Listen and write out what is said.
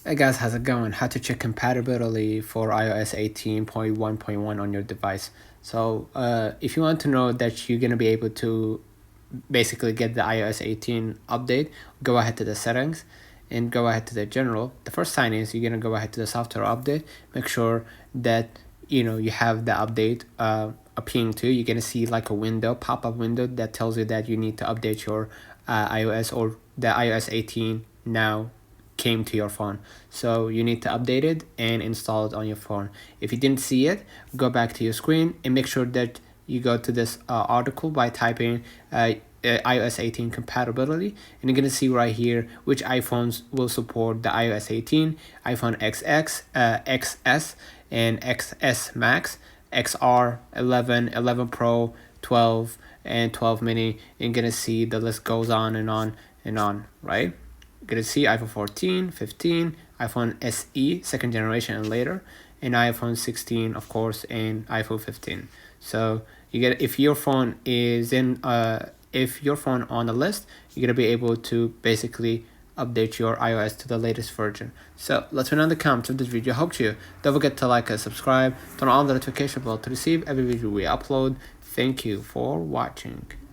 Hey guys, how's it going? How to check compatibility for iOS 18.1.1 on your device. So if you want to know that you're going to be able to basically get the iOS 18 update, go ahead to the settings and go ahead to the general. The first sign is you're going to go ahead to the software update. Make sure that you have the update appearing to you. You're going to see like a window, pop-up window that tells you that you need to update your iOS, or the iOS 18 now came to your phone. So you need to update it and install it on your phone. If you didn't see it, go back to your screen and make sure that you go to this article by typing iOS 18 compatibility, and you're gonna see right here which iPhones will support the iOS 18: iPhone XX, XS, and XS Max, XR, 11, 11 Pro, 12, and 12 Mini. You're gonna see the list goes on and on and on, right? You're gonna see iPhone 14, 15, iPhone SE, second generation and later, and iPhone 16, of course, and iPhone 15. So you get, if your phone is in if your phone on the list, you're gonna be able to basically update your iOS to the latest version. So let's know in the comments if this video helped you. Don't forget to like and subscribe, turn on the notification bell to receive every video we upload. Thank you for watching.